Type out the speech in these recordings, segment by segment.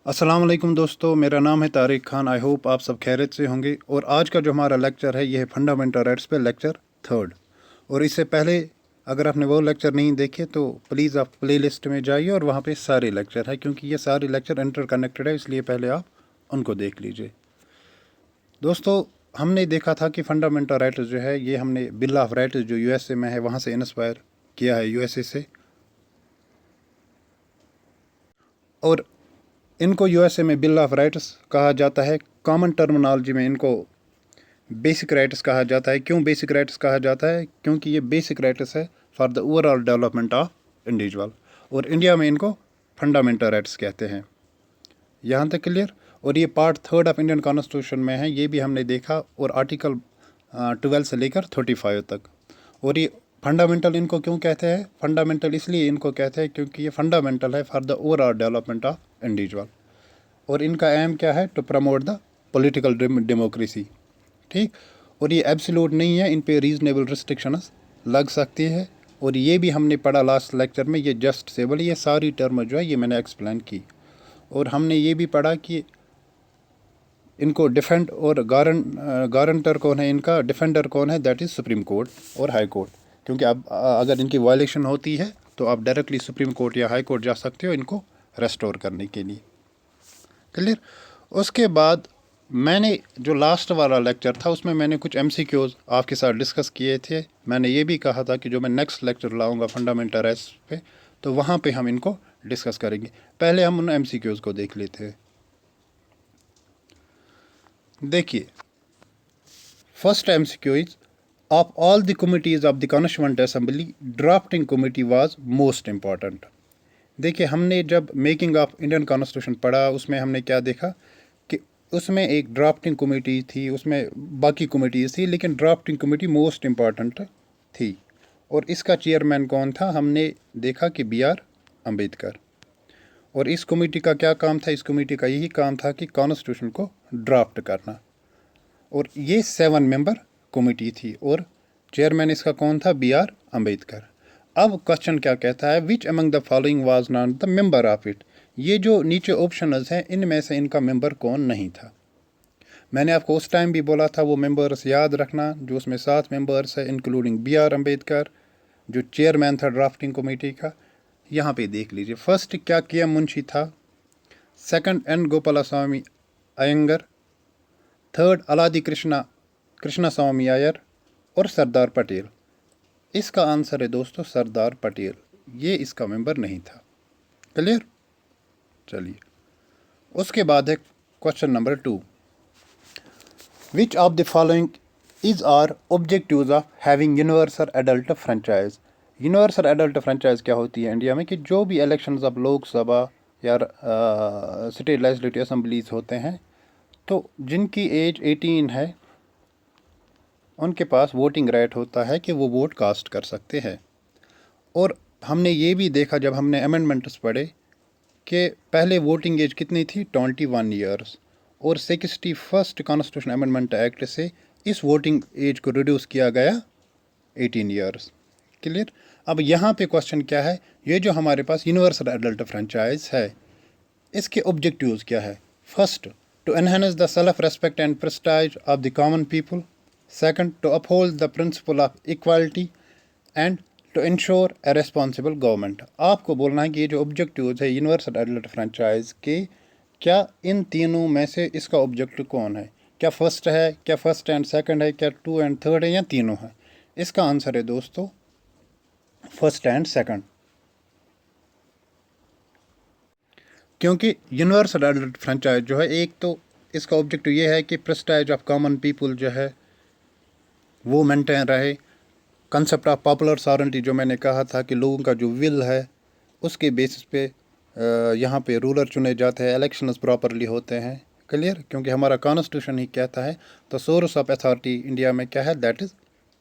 अस्सलाम वालेकुम दोस्तों, मेरा नाम है तारिक खान। आई होप आप सब खैरियत से होंगे। और आज का जो हमारा लेक्चर है ये है फंडामेंटल राइट्स पे लेक्चर थर्ड। और इससे पहले अगर आपने वो लेक्चर नहीं देखे तो प्लीज़ आप प्लेलिस्ट में जाइए और वहाँ पे सारे लेक्चर है, क्योंकि ये सारे लेक्चर इंटरकनेक्टेड है, इसलिए पहले आप उनको देख लीजिए। दोस्तों, हमने देखा था कि फंडामेंटल राइट्स जो है ये हमने बिल ऑफ राइट्स जो यूएसए में है वहाँ से इंस्पायर किया है, यूएसए से। और इनको यूएसए में बिल ऑफ राइट्स कहा जाता है, कॉमन टर्मिनोलॉजी में इनको बेसिक राइट्स कहा जाता है। क्यों बेसिक राइट्स कहा जाता है? क्योंकि ये बेसिक राइट्स है for the overall development of individual. और इंडिया में इनको फंडामेंटल राइट्स कहते हैं। यहाँ तक क्लियर? और ये part third of Indian constitution में है, ये भी हमने देखा। और आर्टिकल 12 से लेकर 35 तक। और ये फंडामेंटल इनको क्यों कहते हैं? फंडामेंटल इसलिए इनको कहते हैं क्योंकि ये फंडामेंटल है for the overall development of individual. और इनका एम क्या है? To promote the political democracy. ठीक। और ये एब्सोल्यूट नहीं है, इन पे रीजनेबल रिस्ट्रिक्शंस लग सकती है। और ये भी हमने पढ़ा लास्ट लेक्चर में, ये जस्टिसेबल, ये सारी टर्म जो है ये मैंने एक्सप्लेन की। और हमने ये भी पढ़ा कि इनको डिफेंड और गारंटर कौन है, इनका डिफेंडर कौन है, दैट इज़ सुप्रीम कोर्ट और हाई कोर्ट। क्योंकि अब अगर इनकी वायलेशन होती है तो आप डायरेक्टली सुप्रीम कोर्ट या हाई कोर्ट जा सकते हो इनको रेस्टोर करने के लिए। क्लियर? उसके बाद मैंने जो लास्ट वाला लेक्चर था उसमें मैंने कुछ एमसीक्यूज आपके साथ डिस्कस किए थे। मैंने ये भी कहा था कि जो मैं नेक्स्ट लेक्चर लाऊंगा फंडामेंटल राइट्स पे, तो वहाँ पे हम इनको डिस्कस करेंगे। पहले हम उन एमसीक्यूज को देख लेते हैं। देखिए, first MCQ is of all the committees of the constituent assembly drafting committee was most important. देखिए, हमने जब मेकिंग ऑफ इंडियन कॉन्स्टिट्यूशन पढ़ा उसमें हमने क्या देखा कि उसमें एक ड्राफ्टिंग कमेटी थी, उसमें बाकी कमेटीज़ थी, लेकिन ड्राफ्टिंग कमेटी मोस्ट इम्पॉर्टेंट थी। और इसका चेयरमैन कौन था? हमने देखा कि B.R. अम्बेडकर। और इस कमेटी का क्या काम था? इस कमेटी का यही काम था कि कॉन्स्टिट्यूशन को ड्राफ्ट करना। और ये 7 मेंबर कमेटी थी और चेयरमैन इसका कौन था? B.R. अम्बेडकर। अब क्वेश्चन क्या कहता है? Which among the following was not the member of it. ये जो नीचे ऑप्शनल्स हैं इनमें से इनका मेंबर कौन नहीं था? मैंने आपको उस टाइम भी बोला था वो मेंबर्स याद रखना, जो उसमें 7 मेंबर्स है इंक्लूडिंग B.R. अम्बेडकर, जो चेयरमैन था ड्राफ्टिंग कमेटी का। यहाँ पे देख लीजिए, फर्स्ट क्या किया मुंशी था, second N Gopalaswamy Iyengar, third अलादी Krishna स्वामी अय्यर और सरदार पटेल। इसका आंसर है दोस्तों सरदार पटेल, ये इसका मेंबर नहीं था। क्लियर? चलिए, उसके बाद है question number 2। Which of the following is are objectives of having universal adult franchise. Universal adult franchise क्या होती है इंडिया में? कि जो भी इलेक्शंस ऑफ लोकसभा या स्टेट लेजिस्लेटिव असेंबलीज होते हैं, तो जिनकी एज 18 है उनके पास वोटिंग राइट होता है कि वो वोट कास्ट कर सकते हैं। और हमने ये भी देखा जब हमने अमेंडमेंट्स पढ़े कि पहले वोटिंग एज कितनी थी? 21 ईयर्स। और 61st कॉन्स्टिट्यूशन अमेंडमेंट एक्ट से इस वोटिंग एज को रिड्यूस किया गया 18 ईयर्स। क्लियर? अब यहाँ पे क्वेश्चन क्या है? ये जो हमारे पास यूनिवर्सल एडल्ट फ्रेंचाइज है, इसके ऑब्जेक्टिव्स क्या है? First, to enhance the self respect and prestige of the common people. Second, to uphold the principle of equality and to ensure a responsible government. आपको बोलना है कि ये जो ऑब्जेक्टिव्स है यूनिवर्सल एडल्ट फ्रेंचाइज के, क्या इन तीनों में से इसका ऑब्जेक्टिव कौन है? क्या फर्स्ट है, क्या फर्स्ट एंड सेकंड है, क्या 2 एंड 3 है, या तीनों है? इसका आंसर है दोस्तों फर्स्ट एंड सेकंड। क्योंकि यूनिवर्सल एडल्ट फ्रेंचाइज जो है, एक तो इसका ऑब्जेक्टिव ये है कि प्रेस्टाइज ऑफ कॉमन पीपल जो है वो मेंटेन रहे। कंसेप्ट ऑफ पॉपुलर सॉवरेंटी जो मैंने कहा था कि लोगों का जो विल है उसके बेसिस पे यहाँ पे रूलर चुने जाते हैं, इलेक्शंस प्रॉपरली होते हैं। क्लियर? क्योंकि हमारा कॉन्स्टिट्यूशन ही कहता है तो सोर्स ऑफ अथॉरिटी इंडिया में क्या है? That is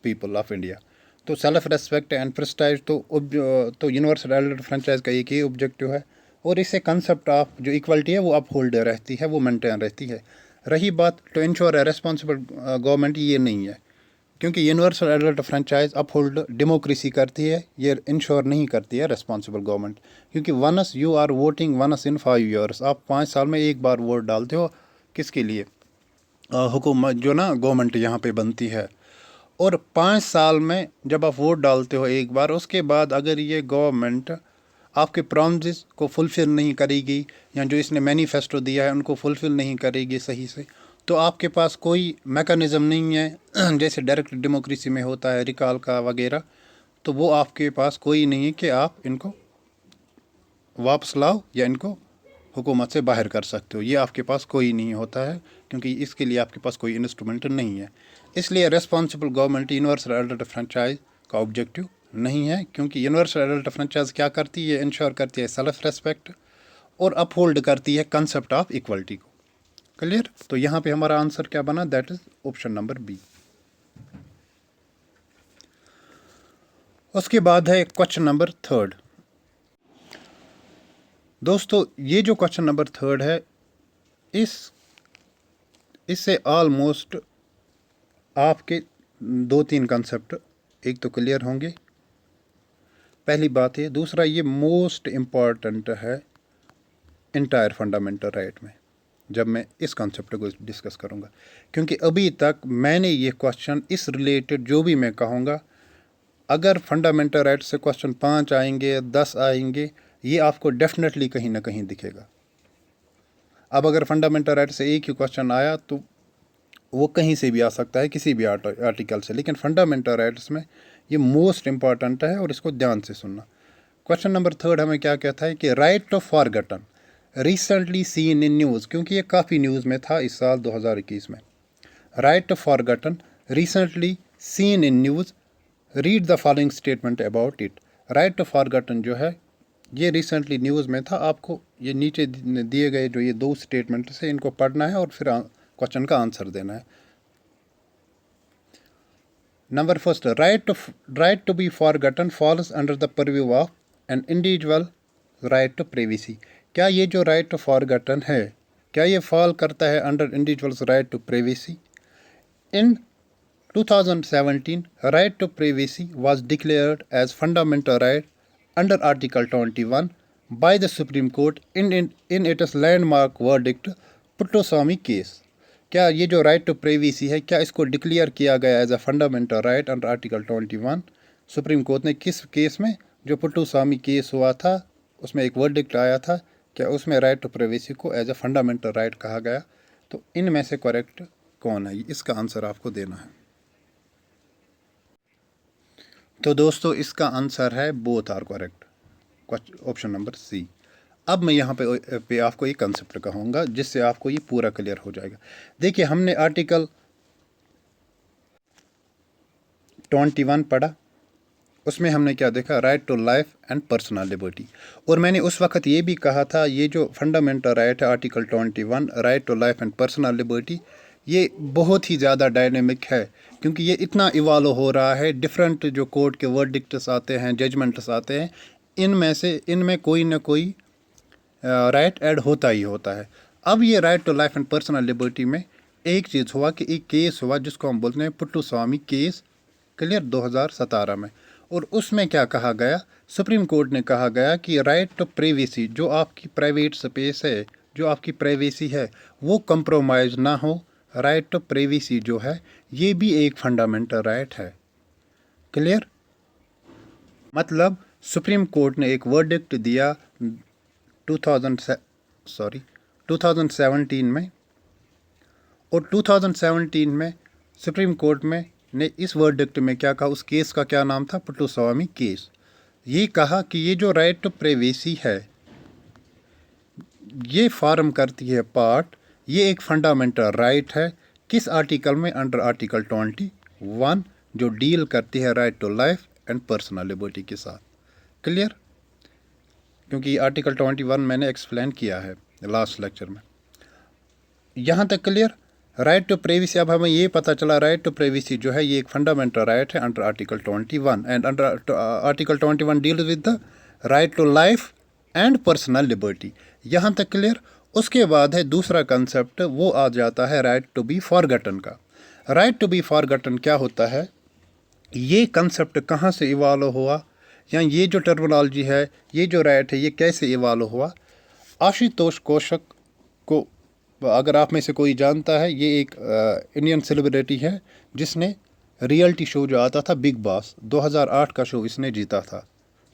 people of India. तो सेल्फ रेस्पेक्ट एंड प्रेस्टाइज तो यूनिवर्सल एडल्ट फ्रेंचाइज का एक ही ऑब्जेक्टिव है। और इससे कंसेप्ट ऑफ जो इक्वलिटी है वो अपहोल्ड रहती है, वो मेंटेन रहती है। रही बात to ensure a responsible government, ये नहीं है। क्योंकि universal adult franchise uphold democracy करती है, ये इंश्योर नहीं करती है रिस्पॉन्सिबल गवर्नमेंट। क्योंकि once you are voting once in 5 years, आप 5 साल में एक बार वोट डालते हो, किसके लिए? हुकूमत जो ना गवर्नमेंट यहाँ पे बनती है। और 5 साल में जब आप वोट डालते हो एक बार, उसके बाद अगर ये गवर्नमेंट आपके प्रॉमिसेस को फुलफ़िल नहीं करेगी, या जो इसने मैनिफेस्टो दिया है उनको फुलफ़िल नहीं करेगी सही से, तो आपके पास कोई मैकेनिज़्म नहीं है जैसे डायरेक्ट डेमोक्रेसी में होता है रिकॉल का वगैरह, तो वो आपके पास कोई नहीं है कि आप इनको वापस लाओ या इनको हुकूमत से बाहर कर सकते हो। ये आपके पास कोई नहीं होता है, क्योंकि इसके लिए आपके पास कोई इंस्ट्रूमेंट नहीं है। इसलिए responsible government universal adult franchise का ऑब्जेक्टिव नहीं है, क्योंकि यूनिवर्सल एडल्ट फ्रेंचाइज क्या करती है? इंश्योर करती है सेल्फ रेस्पेक्ट और अपहोल्ड करती है कंसेप्ट ऑफ इक्वलिटी को। क्लियर? तो यहाँ पे हमारा आंसर क्या बना? That is option number B. उसके बाद है क्वेश्चन नंबर 3। दोस्तों ये जो क्वेश्चन नंबर 3 है, इससे ऑलमोस्ट आपके 2-3 कंसेप्ट एक तो क्लियर होंगे, पहली बात है। दूसरा, ये मोस्ट इम्पॉर्टेंट है इंटायर फंडामेंटल राइट में, जब मैं इस कॉन्सेप्ट को डिस्कस करूँगा, क्योंकि अभी तक मैंने ये क्वेश्चन इस रिलेटेड जो भी मैं कहूँगा, अगर फंडामेंटल राइट से क्वेश्चन 5 आएंगे, 10 आएंगे, ये आपको डेफिनेटली कहीं ना कहीं दिखेगा। अब अगर फंडामेंटल राइट से एक ही क्वेश्चन आया तो वो कहीं से भी आ सकता है, किसी भी आर्टिकल से, लेकिन फंडामेंटल राइट्स में ये मोस्ट इम्पॉर्टेंट है और इसको ध्यान से सुनना। क्वेश्चन नंबर 3 हमें क्या कहता है कि right to forgotten recently seen in news, क्योंकि ये काफ़ी न्यूज़ में था इस साल 2021 में। Right to forgotten recently seen in news, read the following statement about it. Right to forgotten जो है ये रिसेंटली न्यूज़ में था। आपको ये नीचे दिए गए जो ये 2 स्टेटमेंट से इनको पढ़ना है और फिर क्वेश्चन का आंसर देना है। Number first, right to be forgotten falls under the purview of an individual right to privacy. क्या ये जो राइट टू फॉरगॉटन है, क्या ये फॉल करता है under individuals right to privacy? In 2017, right to privacy was declared as fundamental right under Article 21 by the Supreme Court in its landmark verdict Puttaswamy case. क्या ये जो राइट टू प्राइवेसी है, क्या इसको डिक्लेयर किया गया as a fundamental right under article 21? Supreme court ने किस केस में? जो पुट्टोस्वामी केस हुआ था, उसमें एक वर्डिक्ट आया था, क्या उसमें राइट टू प्राइवेसी को एज अ फंडामेंटल राइट कहा गया? तो इनमें से करेक्ट कौन है? इसका आंसर आपको देना है। तो दोस्तों इसका आंसर है both are correct, option number C. अब मैं यहाँ पे आपको एक कंसेप्ट कहूँगा जिससे आपको ये पूरा क्लियर हो जाएगा। देखिए, हमने आर्टिकल 21 पढ़ा, उसमें हमने क्या देखा? Right to life and personal liberty. और मैंने उस वक्त ये भी कहा था, ये जो फंडामेंटल राइट है article 21 right to life and personal liberty, ये बहुत ही ज़्यादा डायनेमिक है, क्योंकि ये इतना इवॉल्व हो रहा है। डिफरेंट जो कोर्ट के वर्डिक्ट्स आते हैं, जजमेंट्स आते हैं, इनमें कोई ना कोई राइट ऐड होता ही होता है। अब ये right to life and personal liberty में एक चीज़ हुआ कि एक केस हुआ जिसको हम बोलते हैं पुट्टुस्वामी केस, क्लियर, 2017 में। और उसमें क्या कहा गया? सुप्रीम कोर्ट ने कहा गया कि राइट टू प्राइवेसी, जो आपकी प्राइवेट स्पेस है, जो आपकी प्राइवेसी है, वो कंप्रोमाइज़ ना हो। राइट टू प्राइवेसी जो है ये भी एक फंडामेंटल राइट है। क्लियर? मतलब सुप्रीम कोर्ट ने एक वर्डिक्ट दिया 2017 में, और 2017 में सुप्रीम कोर्ट में ने इस वर्डिक्ट में क्या कहा? उस केस का क्या नाम था? पुट्टुस्वामी केस। ये कहा कि ये जो राइट टू प्राइवेसी है, ये फॉर्म करती है पार्ट, ये एक फंडामेंटल राइट है। किस आर्टिकल में? अंडर आर्टिकल 21, जो डील करती है right to life and personal liberty के साथ। क्लियर? क्योंकि आर्टिकल 21 मैंने एक्सप्लेन किया है लास्ट लेक्चर में। यहाँ तक क्लियर? राइट टू प्राइवेसी, अब हमें ये पता चला राइट टू प्राइवेसी जो है ये एक फंडामेंटल राइट है under article 21, and under article 21 deal with the right to life and personal liberty. यहाँ तक क्लियर? उसके बाद है दूसरा कंसेप्ट, वो आ जाता है राइट टू बी फॉरगॉटन का। राइट टू बी फॉरगॉटन क्या होता है, ये कंसेप्ट कहाँ से इवॉल्व हुआ, या ये जो टर्मिनोलॉजी है, ये जो राइट है, ये कैसे इवॉल्व हुआ। आशुतोष कौशिक को अगर आप में से कोई जानता है, ये एक इंडियन सेलिब्रिटी है जिसने रियलिटी शो जो आता था बिग बॉस 2008 का शो इसने जीता था,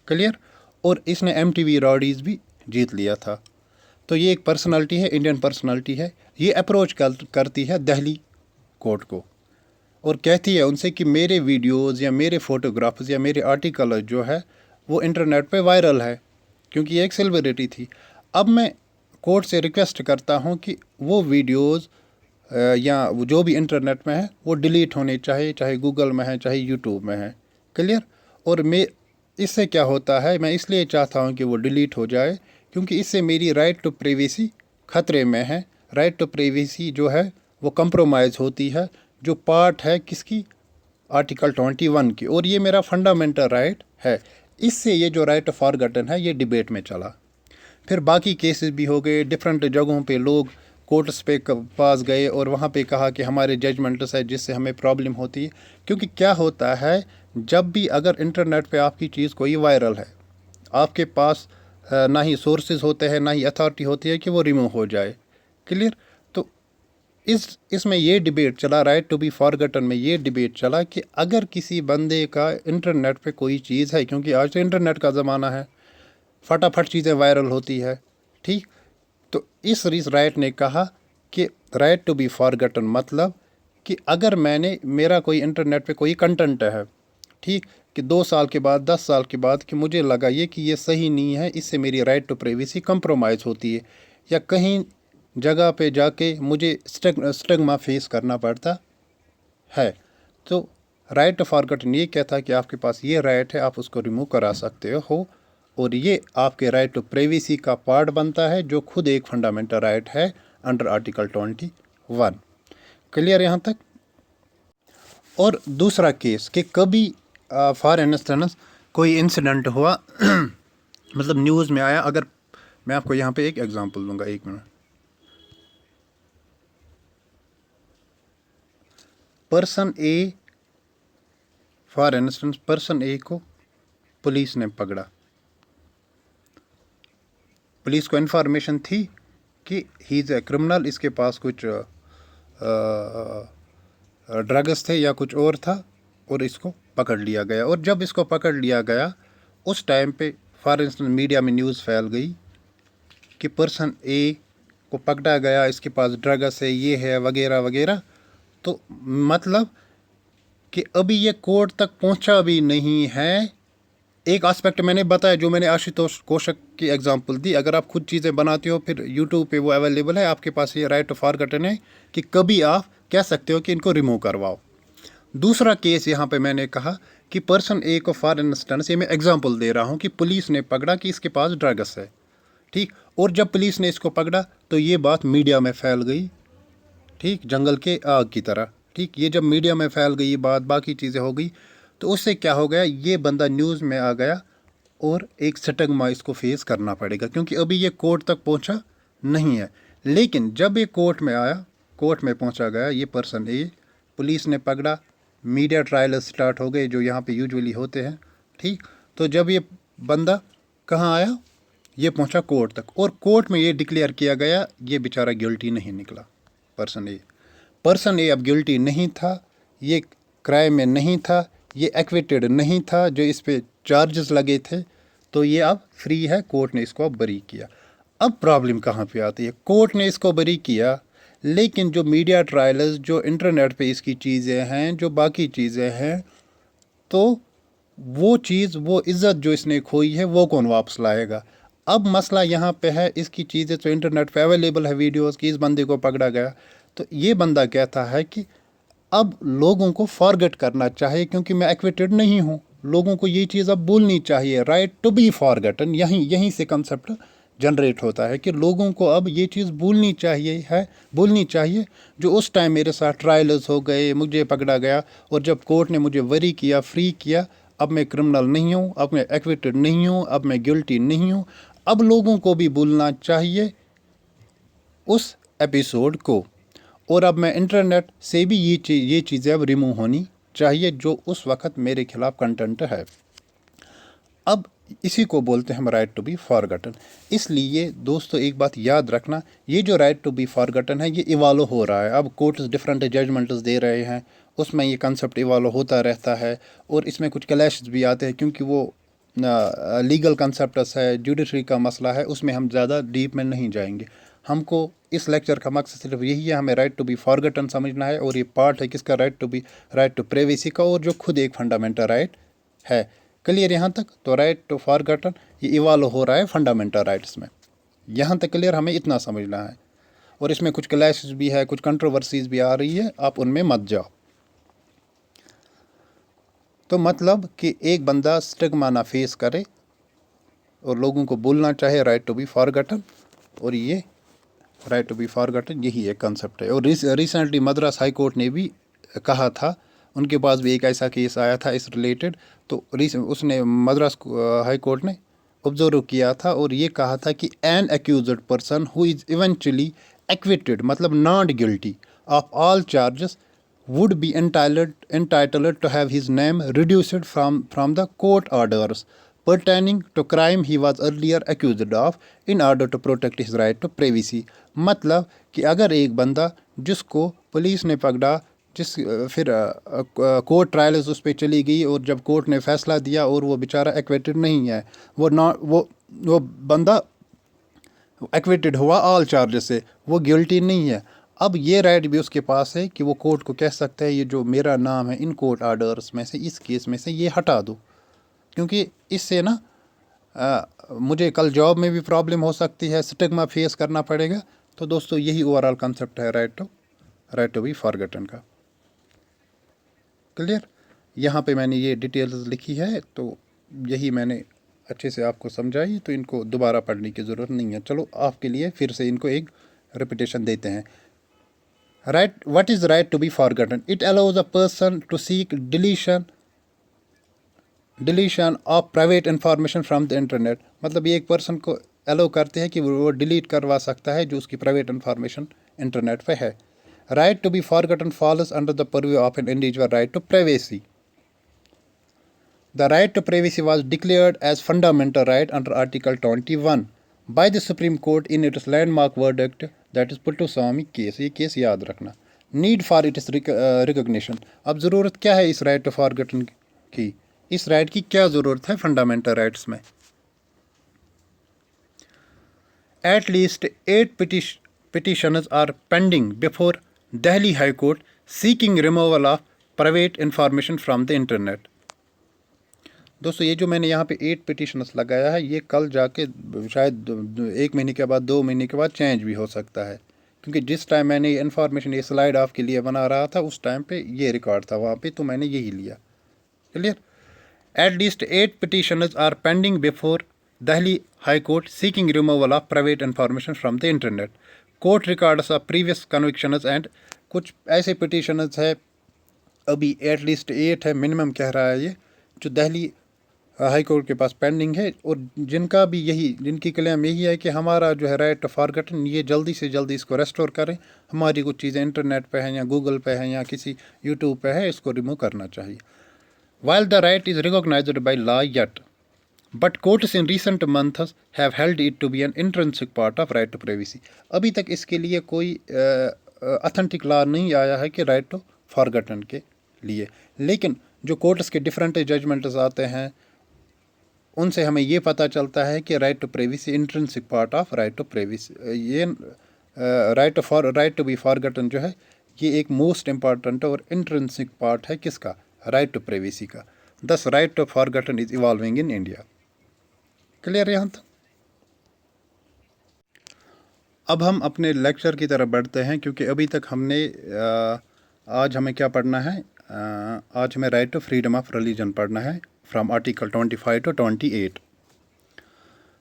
क्लियर, और इसने MTV रॉडीज भी जीत लिया था। तो ये एक पर्सनालिटी है, इंडियन पर्सनालिटी है। ये अप्रोच करती है दिल्ली कोर्ट को और कहती है उनसे कि मेरे वीडियोस या मेरे फ़ोटोग्राफ्स या मेरे आर्टिकल जो है वो इंटरनेट पे वायरल है, क्योंकि ये एक सेलिब्रिटी थी। अब मैं कोर्ट से रिक्वेस्ट करता हूँ कि वो वीडियोस या वो जो भी इंटरनेट में है वो डिलीट होने चाहिए, चाहे गूगल में है चाहे यूट्यूब में है, क्लियर। और मैं इससे क्या होता है, मैं इसलिए चाहता हूँ कि वो डिलीट हो जाए क्योंकि इससे मेरी राइट टू प्राइवेसी ख़तरे में है। राइट टू प्राइवेसी जो है वो कंप्रोमाइज़ होती है, जो पार्ट है किसकी, आर्टिकल 21 की, और ये मेरा फंडामेंटल राइट है। इससे ये जो राइट फॉरगॉटन है ये डिबेट में चला। फिर बाकी केसेस भी हो गए, डिफरेंट जगहों पे लोग कोर्ट्स पे पास गए और वहाँ पे कहा कि हमारे जजमेंट्स है जिससे हमें प्रॉब्लम होती है। क्योंकि क्या होता है, जब भी अगर इंटरनेट पे आपकी चीज़ कोई वायरल है, आपके पास ना ही सोर्सेज होते हैं ना ही अथॉरिटी होती है कि वो रिमूव हो जाए, क्लियर। तो इसमें ये डिबेट चला, राइट टू बी फॉरगॉटन में ये डिबेट चला कि अगर किसी बंदे का इंटरनेट पे कोई चीज़ है, क्योंकि आज तो इंटरनेट का ज़माना है, फटाफट चीज़ें वायरल होती है, ठीक। तो इस राइट ने कहा कि राइट टू बी फॉरगॉटन मतलब कि अगर मेरा कोई इंटरनेट पे कोई कंटेंट है, ठीक, कि 2 साल के बाद 10 साल के बाद कि मुझे लगा ये कि ये सही नहीं है, इससे मेरी राइट टू प्राइवेसी कंप्रोमाइज़ होती है, या कहीं जगह पे जाके मुझे स्टिग्मा फेस करना पड़ता है, तो राइट टू फॉरगॉटन ये कहता है कि आपके पास ये राइट है, आप उसको रिमूव करा सकते हो, और ये आपके राइट टू प्राइवेसी का पार्ट बनता है, जो खुद एक फंडामेंटल राइट है अंडर आर्टिकल 21। क्लियर यहाँ तक। और दूसरा केस कि कभी फॉर इंस्टेंस कोई इंसिडेंट हुआ मतलब न्यूज़ में आया, अगर मैं आपको यहाँ पे एक एग्जांपल दूंगा, 1 minute. Person A, for instance person A को पुलिस ने पकड़ा, पुलिस को इन्फॉर्मेशन थी कि ही इज़ ए क्रिमिनल, इसके पास कुछ ड्रग्स थे या कुछ और था, और इसको पकड़ लिया गया। और जब इसको पकड़ लिया गया उस टाइम पे फॉर इंस्टेंस मीडिया में न्यूज़ फैल गई कि पर्सन ए को पकड़ा गया, इसके पास ड्रग्स है, ये है, वगैरह वगैरह। तो मतलब कि अभी ये कोर्ट तक पहुंचा भी नहीं है। एक एस्पेक्ट मैंने बताया, जो मैंने आशुतोष कौशिक की एग्जांपल दी, अगर आप खुद चीज़ें बनाते हो फिर यूट्यूब पे वो अवेलेबल है, आपके पास ये राइट टू फॉरगॉटन है कि कभी आप कह सकते हो कि इनको रिमूव करवाओ। दूसरा केस यहाँ पे मैंने कहा कि पर्सन ए को फॉर इंस्टेंस, ये मैं एग्जांपल दे रहा हूँ, कि पुलिस ने पकड़ा कि इसके पास ड्रग्स है, ठीक, और जब पुलिस ने इसको पकड़ा तो ये बात मीडिया में फैल गई, ठीक, जंगल के आग की तरह, ठीक। ये जब मीडिया में फैल गई बात, बाकी चीज़ें हो गई, तो उससे क्या हो गया, ये बंदा न्यूज़ में आ गया और एक स्टिग्मा इसको फेस करना पड़ेगा, क्योंकि अभी ये कोर्ट तक पहुंचा नहीं है। लेकिन जब ये कोर्ट में आया, कोर्ट में पहुंचा गया, ये पर्सन ए, पुलिस ने पकड़ा, मीडिया ट्रायल स्टार्ट हो गए जो यहाँ पे यूजुअली होते हैं, ठीक। तो जब ये बंदा कहाँ आया, ये पहुंचा कोर्ट तक, और कोर्ट में ये डिक्लेयर किया गया, ये बेचारा गिल्टी नहीं निकला। पर्सन ए अब गिल्टी नहीं था, ये क्राइम में नहीं था, ये एक्विटेड नहीं था, जो इस पे चार्जेस लगे थे, तो ये अब फ्री है, कोर्ट ने इसको अब बरी किया। अब प्रॉब्लम कहाँ पे आती है, कोर्ट ने इसको बरी किया, लेकिन जो मीडिया ट्रायल्स, जो इंटरनेट पे इसकी चीज़ें हैं, जो बाकी चीज़ें हैं, तो वो चीज़, वो इज़्ज़त जो इसने खोई है, वो कौन वापस लाएगा। अब मसला यहाँ पे है, इसकी चीज़ें तो इंटरनेट पे अवेलेबल है वीडियोस की, इस बंदे को पकड़ा गया, तो ये बंदा कहता है कि अब लोगों को फॉरगेट करना चाहिए, क्योंकि मैं एक्विटेड नहीं हूँ, लोगों को ये चीज़ अब भूलनी चाहिए। राइट टू बी फॉरगेटन, यहीं से कंसेप्ट जनरेट होता है कि लोगों को अब ये चीज़ भूलनी चाहिए, जो उस टाइम मेरे साथ ट्रायल्स हो गए, मुझे पकड़ा गया, और जब कोर्ट ने मुझे वरी किया, फ्री किया, अब मैं क्रिमिनल नहीं हूँ, अब मैं एक्विटेड नहीं हूँ, अब मैं गिल्टी नहीं हूँ। अब लोगों को भी भूलना चाहिए उस एपिसोड को। और अब मैं इंटरनेट से भी ये चीज़ें अब रिमूव होनी चाहिए जो उस वक्त मेरे खिलाफ कंटेंट है। अब इसी को बोलते हैं हम राइट टू बी फॉरगटन। इसलिए दोस्तों एक बात याद रखना, ये जो राइट टू बी फॉरगटन है ये इवॉल्व हो रहा है। अब कोर्ट्स डिफरेंट जजमेंट्स दे रहे हैं, उसमें ये कंसेप्ट इवॉल्व होता रहता है और इसमें कुछ क्लैशेस भी आते हैं क्योंकि वो लीगल कंसेप्ट्स है, जुडिशरी का मसला है, उसमें हम ज़्यादा डीप में नहीं जाएंगे। हमको इस लेक्चर का मकसद सिर्फ यही है, हमें राइट टू बी फॉरगटन समझना है और ये पार्ट है किसका, राइट टू प्राइवेसी का, और जो खुद एक फंडामेंटल राइट है। क्लियर यहाँ तक? तो राइट टू फॉरगटन ये इवॉल्व हो रहा है फंडामेंटल राइट्स में। यहाँ तक क्लियर, हमें इतना समझना है। और इसमें कुछ क्लैशेस भी है, कुछ कंट्रोवर्सीज भी आ रही है, आप उनमें मत जाओ। तो मतलब कि एक बंदा स्टिग्मा ना फेस करे और लोगों को बोलना चाहे राइट टू बी फॉरगटन, और ये राइट टू बी फॉरगटन यही एक कंसेप्ट है। और रिसेंटली मद्रास हाई कोर्ट ने भी कहा था, उनके पास भी एक ऐसा केस आया था इस रिलेटेड, तो उसने मद्रास हाई कोर्ट ने ऑब्जर्व किया था और ये कहा था कि an accused person who is eventually acquitted, मतलब not guilty of all charges, would be entitled to have his name reduced from the court orders pertaining to crime he was earlier accused of in order to protect his right to privacy। मतलब कि अगर एक बंदा जिसको police ने पकड़ा, फिर court trials उस पर चली गई और जब कोर्ट ने फैसला दिया और वो बेचारा एक्विटेड नहीं है, वो बंदा एक्विटेड हुआ ऑल चार्जेस से, वो गिल्टी नहीं है। अब ये राइट भी उसके पास है कि वो कोर्ट को कह सकता है ये जो मेरा नाम है इन कोर्ट ऑर्डर्स में से, इस केस में से ये हटा दो, क्योंकि इससे ना मुझे कल जॉब में भी प्रॉब्लम हो सकती है, स्टिग्मा फेस करना पड़ेगा। तो दोस्तों यही ओवरऑल कंसेप्ट है राइट टू बी फॉरगटन का। क्लियर? यहाँ पे मैंने ये डिटेल्स लिखी है, तो यही मैंने अच्छे से आपको समझाई, तो इनको दोबारा पढ़ने की ज़रूरत नहीं है। चलो आपके लिए फिर से इनको एक रिपीटेशन देते हैं। What is right to be forgotten? It allows a person to seek deletion of private information from the internet। मतलब ये एक पर्सन को अलाउ करते हैं कि वो डिलीट करवा सकता है जो उसकी प्राइवेट इंफॉर्मेशन इंटरनेट पे है। Right to be forgotten falls under the purview of an individual right to privacy. The right to privacy was declared as fundamental right under Article 21 by the Supreme Court in its landmark verdict, that is Puttaswamy case। ये case याद रखना। Need for its recognition। अब ज़रूरत क्या है इस right to forgotten की? इस राइट की क्या ज़रूरत है फंडामेंटल राइट्स में? At least 8 petitions are pending before Delhi High Court seeking removal of private information from the internet। दोस्तों ये जो मैंने यहाँ पे 8 पिटिशनस लगाया है, ये कल जाके शायद 1 महीने के बाद 2 महीने के बाद चेंज भी हो सकता है, क्योंकि जिस टाइम मैंने ये इन्फॉर्मेशन ये स्लाइड आपके लिए बना रहा था उस टाइम पे ये रिकॉर्ड था वहाँ पे, तो मैंने यही लिया। Clear? At least 8 petitions are pending before Delhi high court seeking removal of private information from the internet, court records of previous convictions and कुछ ऐसे पिटिशनस है, अभी एटलीस्ट 8 है, मिनिमम कह रहा है ये, जो दिल्ली हाई कोर्ट के पास पेंडिंग है, और जिनकी क्लेम यही है कि हमारा जो है राइट टू फॉरगटन, ये जल्दी से जल्दी इसको रेस्टोर करें, हमारी कुछ चीज़ें इंटरनेट पे हैं या गूगल पे हैं या किसी यूट्यूब पे है, इसको रिमूव करना चाहिए। While the right is recognised by law yet but courts in recent months have held it to be an intrinsic part of right to privacy. अभी तक इसके लिए कोई ऑथेंटिक लॉ नहीं आया है कि राइट टू फॉरगटन के लिए, लेकिन जो कोर्ट्स के डिफरेंट जजमेंट्स आते हैं उनसे हमें ये पता चलता है कि right to privacy intrinsic part of right to privacy, ये राइट टू बी फॉरगटन जो है ये एक मोस्ट इम्पॉर्टेंट और इंट्रिंसिक पार्ट है किसका, राइट टू प्राइवेसी का। Thus right to forgotten is evolving in India. Clear यहाँ तक? अब हम अपने लेक्चर की तरफ बढ़ते हैं, क्योंकि अभी तक हमने आज हमें क्या पढ़ना है, आज हमें right to freedom of religion पढ़ना है फ्रॉम आर्टिकल 25 to 28।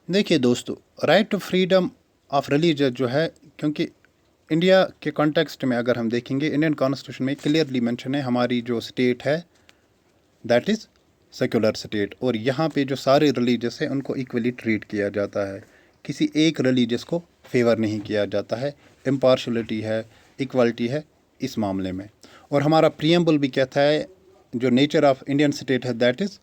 देखिए दोस्तों, right to freedom of religion जो है, क्योंकि इंडिया के कॉन्टेक्स्ट में अगर हम देखेंगे, इंडियन कॉन्स्टिट्यूशन में क्लियरली मेंशन है हमारी जो स्टेट है दैट इज़ सेक्युलर स्टेट, और यहाँ पे जो सारे रिलीजियस हैं उनको इक्वली ट्रीट किया जाता है, किसी एक रिलीजियस को फेवर नहीं किया जाता है, इम्पार्शलिटी है, इक्वालिटी है इस मामले में। और हमारा प्रीएम्बल भी कहता है जो नेचर ऑफ इंडियन स्टेट है that is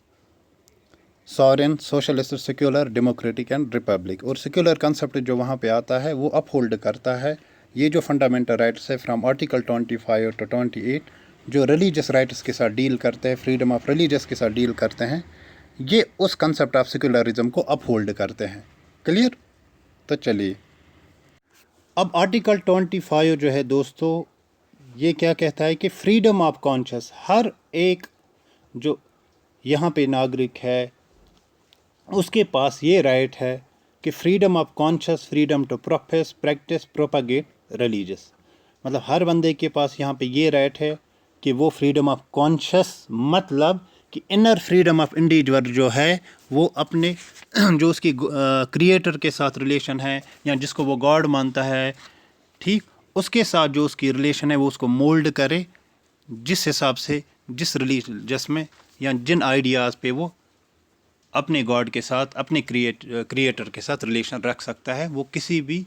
sovereign, socialist, secular, democratic and Republic. और सेक्युलर कंसेप्ट जो वहाँ पे आता है वो अपहोल्ड करता है ये जो फंडामेंटल राइट्स है फ्रॉम आर्टिकल 25 टू 28 जो रिलीजियस राइट्स के साथ डील करते हैं, फ्रीडम ऑफ रिलीजियस के साथ डील करते हैं, ये उस कंसेप्ट ऑफ सेक्युलरिज्म को अपहोल्ड करते हैं। क्लियर? तो चलिए अब आर्टिकल 25 जो है दोस्तों ये क्या कहता है कि फ्रीडम ऑफ कॉन्शियस, हर एक जो यहाँ पे नागरिक है उसके पास ये राइट है कि freedom of conscious, freedom to profess, practice, propagate religious. मतलब हर बंदे के पास यहाँ पे ये राइट है कि वो फ्रीडम ऑफ कॉन्शियस मतलब कि इनर फ्रीडम ऑफ इंडिविजुअल जो है वो अपने जो उसकी क्रिएटर के साथ रिलेशन है या जिसको वो गॉड मानता है, ठीक, उसके साथ जो उसकी रिलेशन है वो उसको मोल्ड करे जिस हिसाब से, जिस रिलीजियस में या जिन आइडियाज़ पे वो अपने गॉड के साथ, अपने क्रिएटर के साथ रिलेशन रख सकता है, वो किसी भी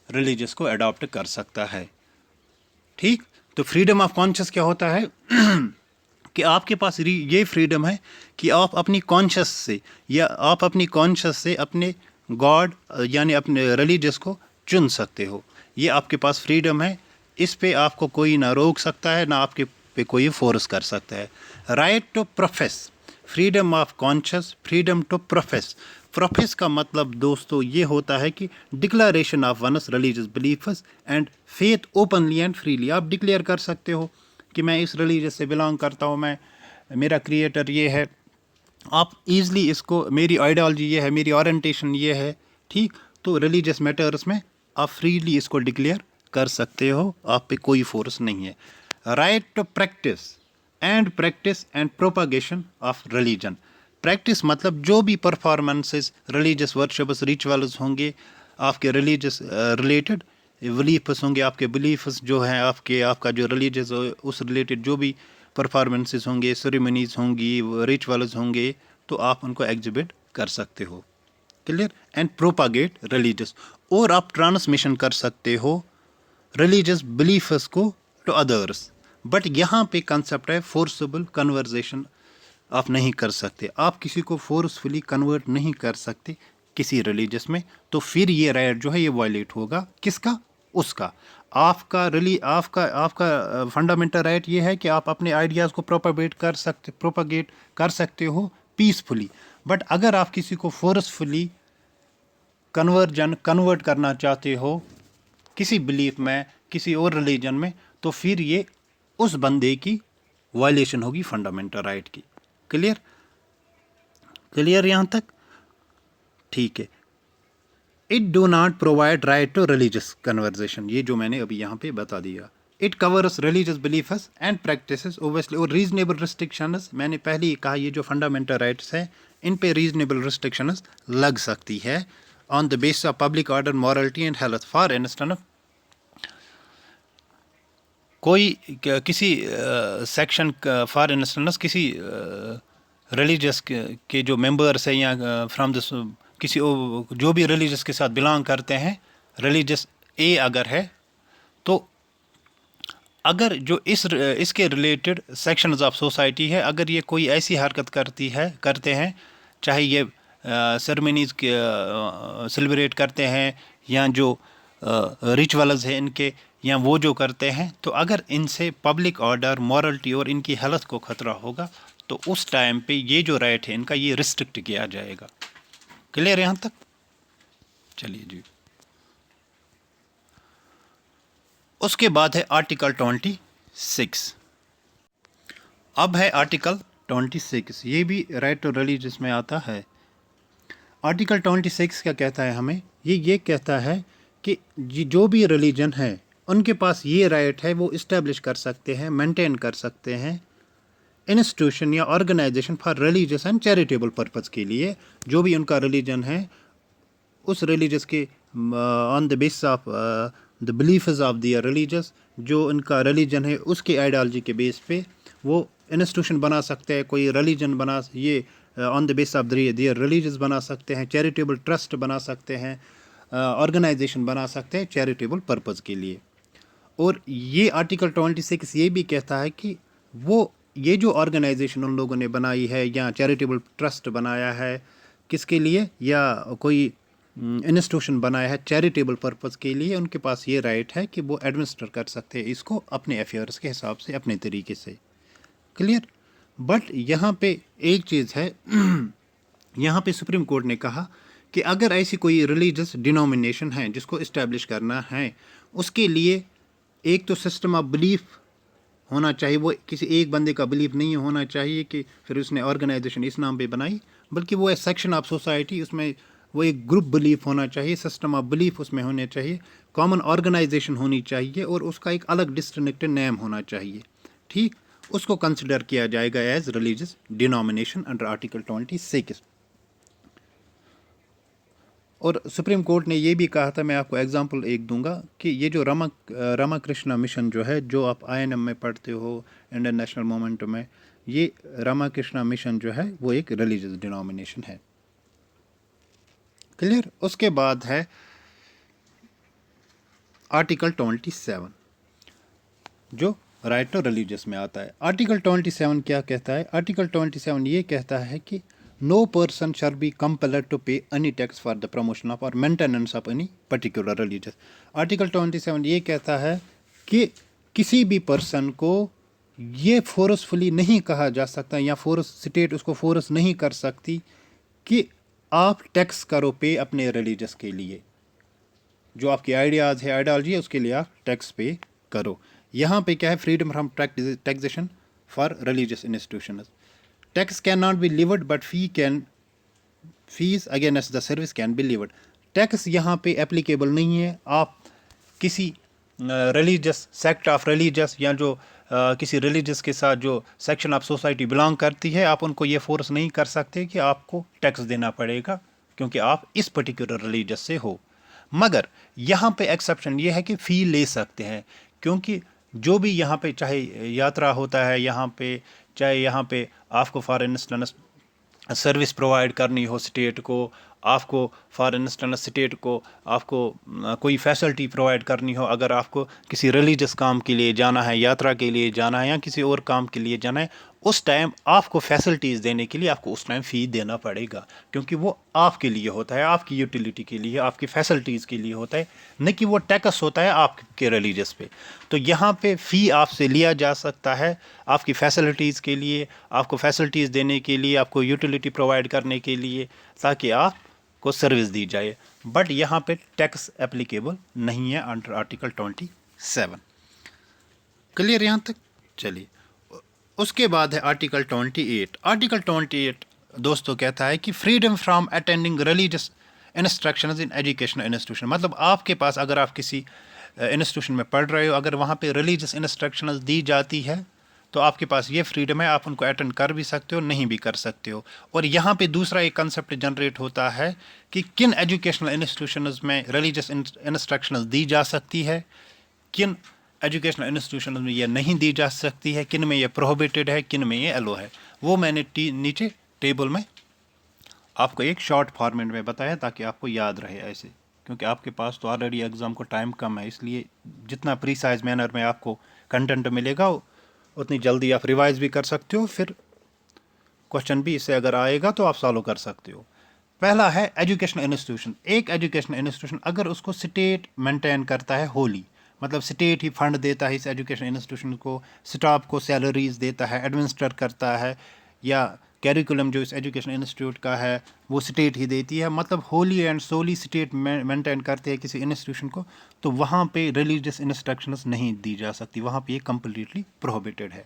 रिलीजियस को अडॉप्ट कर सकता है। ठीक, तो फ्रीडम ऑफ कॉन्शियस क्या होता है कि आपके पास ये फ्रीडम है कि आप अपनी कॉन्शियस से या आप अपनी कॉन्शियस से अपने गॉड यानी अपने रिलीजियस को चुन सकते हो। ये आपके पास फ्रीडम है, इस पे आपको कोई ना रोक सकता है ना आपके पे कोई फोर्स कर सकता है। Right to profess, freedom of conscious, freedom to profess. Profess का मतलब दोस्तों ये होता है कि declaration of one's religious beliefs and faith openly and freely. आप डिक्लेयर कर सकते हो कि मैं इस रिलीजियस से बिलोंग करता हूँ, मैं, मेरा क्रिएटर ये है, आप ईज़िली इसको, मेरी आइडियोलॉजी ये है, मेरी ओरिएंटेशन ये है, ठीक, तो रिलीजियस मैटर्स में आप फ्रीली इसको डिक्लेयर कर सकते हो, आप पे कोई फोर्स नहीं है। Right to practice and propagation of religion. Practice मतलब जो भी परफॉर्मेंसेस, रिलीजियस वर्शिप्स, रिचुअल्स होंगे आपके रिलीजियस रिलेटेड, बिलीफ्स होंगे, आपके बिलीफ्स जो हैं आपका जो रिलीजियस उस रिलेटेड जो भी परफॉर्मेंसेस होंगे, सेरेमनीज होंगी, रिचुअल्स होंगे, तो आप उनको एग्जिबिट कर सकते हो। क्लियर? एंड प्रोपागेट रिलीजियस, और आप ट्रांसमिशन कर सकते हो रिलीजियस बिलीफ्स को टू अदर्स। बट यहाँ पे कंसेप्ट है फोर्सेबल कन्वर्जेशन आप नहीं कर सकते, आप किसी को फोर्सफुली कन्वर्ट नहीं कर सकते किसी रिलीजियस में, तो फिर ये राइट जो है ये वायलेट होगा। किसका? उसका। आपका आपका फंडामेंटल राइट ये है कि आप अपने आइडियाज़ को प्रोपागेट कर सकते हो पीसफुली। बट अगर आप किसी को फोर्सफुली कन्वर्ट करना चाहते हो किसी बिलीफ में, किसी और रिलीजन में, तो फिर ये उस बंदे की वायलेशन होगी फंडामेंटल राइट की। क्लियर? क्लियर यहाँ तक? ठीक है। It do not provide right to religious conversation, ये जो मैंने अभी यहाँ पे बता दिया। It covers religious beliefs and practices obviously, और रीजनेबल रिस्ट्रिक्शंस, मैंने पहले ही कहा ये जो फंडामेंटल राइट्स है इन पे रीजनेबल रिस्ट्रिक्शंस लग सकती है on the basis of public order, morality and health. For instance कोई किसी सेक्शन, फॉर इंस्टेंस किसी रिलीजियस के जो मेंबर्स हैं या फ्रॉम द किसी जो भी रिलीजियस के साथ बिलोंग करते हैं, रिलीजियस ए अगर है, तो अगर जो इसके रिलेटेड सेक्शंस ऑफ सोसाइटी है, अगर ये कोई ऐसी हरकत करते हैं, चाहे ये सेरेमनीज के सेलिब्रेट करते हैं या जो रिचुअल्स हैं इनके, या वो जो करते हैं, तो अगर इनसे पब्लिक ऑर्डर, मॉरलिटी और इनकी हेल्थ को खतरा होगा, तो उस टाइम पे ये जो राइट है इनका ये रिस्ट्रिक्ट किया जाएगा। क्लियर यहाँ तक? चलिए जी। उसके बाद है आर्टिकल 26। अब है आर्टिकल 26, ये भी राइट टू रिलीजियस में आता है। आर्टिकल 26 क्या कहता है हमें? ये कहता है कि जो भी रिलीजन है उनके पास ये राइट है, वो इस्टेब्लिश कर सकते हैं, मेंटेन कर सकते हैं इंस्टीट्यूशन या organisation for religious and charitable purpose के लिए। जो भी उनका रिलीजन है उस रिलीजियस के on the basis of the beliefs of their religious, जो उनका रिलीजन है उसके आइडियोलॉजी के बेस पे वो इंस्टीट्यूशन बना सकते हैं, कोई रिलीजन बना, ये on the basis of their religious बना सकते हैं, चैरिटेबल ट्रस्ट बना सकते हैं, ऑर्गेनाइजेशन बना सकते हैं चैरिटेबल पर्पज़ के लिए। और ये आर्टिकल 26 ये भी कहता है कि वो ये जो ऑर्गेनाइजेशन उन लोगों ने बनाई है या चैरिटेबल ट्रस्ट बनाया है किसके लिए, या कोई इंस्टीट्यूशन बनाया है चैरिटेबल पर्पस के लिए, उनके पास ये राइट है कि वो एडमिनिस्टर कर सकते हैं इसको अपने अफेयर्स के हिसाब से, अपने तरीके से। क्लियर। बट यहाँ पे एक चीज़ है यहाँ पे सुप्रीम कोर्ट ने कहा कि अगर ऐसी कोई रिलीजियस डिनोमिनेशन है जिसको इस्टेब्लिश करना है, उसके लिए एक तो सिस्टम ऑफ बिलीफ होना चाहिए। वो किसी एक बंदे का बिलीफ नहीं होना चाहिए कि फिर उसने ऑर्गेनाइजेशन इस नाम पे बनाई, बल्कि वो एक सेक्शन ऑफ सोसाइटी, उसमें वो एक ग्रुप बिलीफ होना चाहिए, सिस्टम ऑफ बिलीफ उसमें होने चाहिए, कॉमन ऑर्गेनाइजेशन होनी चाहिए और उसका एक अलग डिस्टिंक्टिव नेम होना चाहिए। ठीक, उसको कंसिडर किया जाएगा as religious denomination under article 26। और सुप्रीम कोर्ट ने ये भी कहा था, मैं आपको एग्जांपल एक दूंगा, कि ये जो रामाकृष्णा मिशन जो है, जो आप INM में पढ़ते हो, इंडियन नेशनल मूवमेंट में, ये रामाकृष्णा मिशन जो है वो एक रिलीजियस डिनोमिनेशन है। क्लियर। उसके बाद है आर्टिकल 27 जो राइट टू रिलीजियस में आता है। आर्टिकल 27 क्या कहता है? आर्टिकल 27 ये कहता है कि no person shall be compelled to pay any tax for the promotion of और maintenance of any particular religious. Article 27 ये कहता है कि किसी भी पर्सन को ये फोर्सफुली नहीं कहा जा सकता, या स्टेट उसको फोर्स नहीं कर सकती कि आप टैक्स करो पे अपने रिलीजियस के लिए, जो आपकी आइडियाज़ है, आइडियोलॉजी है, उसके लिए आप टैक्स पे करो। यहाँ पे क्या है? Freedom from taxation for religious institution. Tax can not be levied but fees against the service can be levied. Tax यहाँ पे एप्लीकेबल नहीं है। आप किसी रिलीजियस सेक्ट ऑफ रिलीजियस या जो किसी रिलीजियस के साथ जो सेक्शन ऑफ सोसाइटी बिलोंग करती है, आप उनको ये फोर्स नहीं कर सकते कि आपको टैक्स देना पड़ेगा क्योंकि आप इस पर्टिकुलर रिलीजियस से हो। मगर यहाँ पे एक्सेप्शन ये है कि फ़ी ले सकते हैं, क्योंकि जो भी यहाँ पे चाहे यात्रा होता है, चाहे यहाँ पे आपको फॉर इंस्टेंस सर्विस प्रोवाइड करनी हो स्टेट को, आपको फॉर इंस्टेंस स्टेट को आपको कोई फैसिलिटी प्रोवाइड करनी हो, अगर आपको किसी रिलीजियस काम के लिए जाना है, यात्रा के लिए जाना है या किसी और काम के लिए जाना है, उस टाइम आपको फैसिलिटीज़ देने के लिए आपको उस टाइम फ़ी देना पड़ेगा, क्योंकि वो आपके लिए होता है, आपकी यूटिलिटी के लिए, आपकी फैसिलिटीज़ के लिए होता है, न कि वो टैक्स होता है आपके रिलीजियस पे। तो यहाँ पे फ़ी आपसे लिया जा सकता है आपकी फैसिलिटीज़ के लिए, आपको फैसिलिटीज़ देने के लिए, आपको यूटिलिटी प्रोवाइड करने के लिए, ताकि आपको सर्विस दी जाए। बट यहाँ पे टैक्स एप्लीकेबल नहीं है अंडर आर्टिकल 27। क्लियर यहाँ तक? चलिए, उसके बाद है आर्टिकल 28। आर्टिकल 28 दोस्तों कहता है कि freedom from attending religious instructions in educational institution. मतलब आपके पास, अगर आप किसी इंस्टीट्यूशन में पढ़ रहे हो, अगर वहाँ पे रिलीजियस इंस्ट्रक्शंस दी जाती है तो आपके पास ये फ्रीडम है, आप उनको अटेंड कर भी सकते हो, नहीं भी कर सकते हो। और यहाँ पे दूसरा एक कंसेप्ट जनरेट होता है कि किन एजुकेशनल इंस्टीट्यूशंस में रिलीजियस इंस्ट्रक्शंस दी जा सकती है, किन एजुकेशनल इंस्टीट्यूशन में ये नहीं दी जा सकती है, किन में ये प्रोहिबिटेड है, किन में ये एलो है। वो मैंने नीचे टेबल में आपको एक शॉर्ट फॉर्मेट में बताया ताकि आपको याद रहे ऐसे, क्योंकि आपके पास तो ऑलरेडी एग्ज़ाम को टाइम कम है, इसलिए जितना प्रीसाइज मैनर में आपको कंटेंट मिलेगा उतनी जल्दी आप रिवाइज भी कर सकते हो, फिर क्वेश्चन भी इससे अगर आएगा तो आप सॉल्व कर सकते हो। पहला है एजुकेशनल इंस्टीट्यूशन। एक एजुकेशनल इंस्टीट्यूशन अगर उसको स्टेट मेंटेन करता है होली, मतलब स्टेट ही फंड देता है इस एजुकेशन इंस्टीट्यूशन को, स्टाफ को सैलरीज देता है, एडमिनिस्टर करता है, या कैरिकुलम जो इस एजुकेशन इंस्टीट्यूट का है वो स्टेट ही देती है, मतलब wholly and solely state maintain करते हैं किसी इंस्टीट्यूशन को, तो वहाँ पे रिलीजियस इंस्ट्रक्शंस नहीं दी जा सकती, वहाँ पे ये कम्प्लीटली प्रोहिबिटेड है।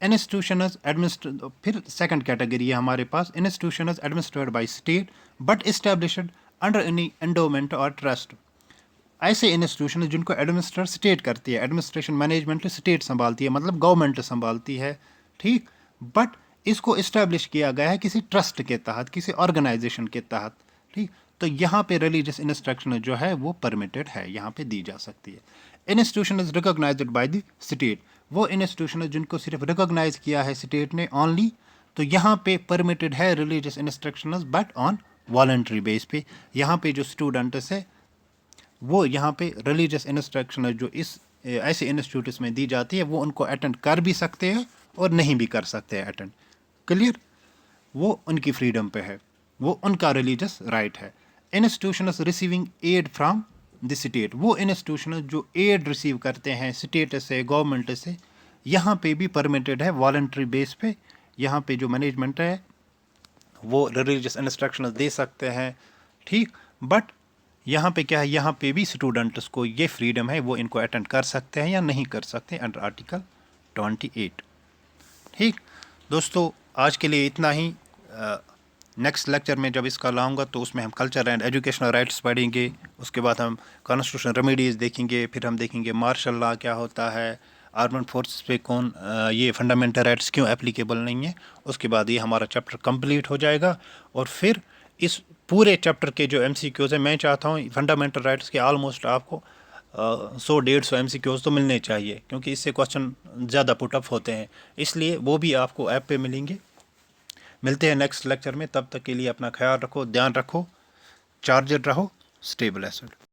इंस्टीट्यूशंस एडमिनिस्टर, फिर सेकंड कैटेगरी है हमारे पास, institutions administered by state but established under any endowment और ट्रस्ट। ऐसे इंस्टीट्यूशन जिनको एडमिनिस्टर स्टेट करती है, एडमिनिस्ट्रेशन मैनेजमेंट स्टेट संभालती है, मतलब गवर्नमेंट संभालती है, ठीक, बट इसको इस्टेब्लिश किया गया है किसी ट्रस्ट के तहत, किसी ऑर्गेनाइजेशन के तहत, ठीक, तो यहाँ पे रिलीजियस इंस्ट्रक्शन जो है वो परमिटेड है, यहाँ पे दी जा सकती है। Institution is recognised by the state, वो इंस्टीट्यूशन जिनको सिर्फ रिकॉग्नाइज किया है स्टेट ने ओनली, तो यहाँ पे परमिटेड है religious instruction but on voluntary base पे। यहाँ पे जो स्टूडेंट्स है वो यहाँ पे रिलीजियस इंस्ट्रक्शन जो इस ऐसे इंस्टीट्यूट्स में दी जाती है वो उनको अटेंड कर भी सकते हैं और नहीं भी कर सकते हैं अटेंड। क्लियर? वो उनकी फ्रीडम पे है, वो उनका रिलीजियस राइट है। Institutions receiving aid from the state, वो इंस्टीट्यूशन जो एड रिसीव करते हैं स्टेट से, गवर्नमेंट से, यहाँ पे भी परमिटेड है वॉलंटरी बेस पे। यहाँ पे जो मैनेजमेंट है वो रिलीजियस इंस्ट्रक्शन दे सकते हैं, ठीक। बट यहाँ पे क्या है, यहाँ पे भी स्टूडेंट्स को ये फ्रीडम है, वो इनको अटेंड कर सकते हैं या नहीं कर सकते अंडर आर्टिकल 28। ठीक दोस्तों, आज के लिए इतना ही। नेक्स्ट लेक्चर में जब इसका लाऊंगा तो उसमें हम कल्चर एंड एजुकेशनल राइट्स पढ़ेंगे, उसके बाद हम कॉन्स्टिट्यूशनल रेमेडीज़ देखेंगे, फिर हम देखेंगे मार्शल लॉ क्या होता है, आर्मड फोर्सेस पे कौन ये फंडामेंटल राइट्स क्यों एप्लीकेबल नहीं है। उसके बाद ये हमारा चैप्टर कंप्लीट हो जाएगा। और फिर इस पूरे चैप्टर के जो MCQs हैं, मैं चाहता हूँ फंडामेंटल राइट्स के ऑलमोस्ट आपको 100-150 MCQs तो मिलने चाहिए, क्योंकि इससे क्वेश्चन ज़्यादा पुटअप होते हैं, इसलिए वो भी आपको ऐप पे मिलेंगे। मिलते हैं नेक्स्ट लेक्चर में, तब तक के लिए अपना ख्याल रखो, ध्यान रखो, चार्जर रहो, स्टेबल एसेट।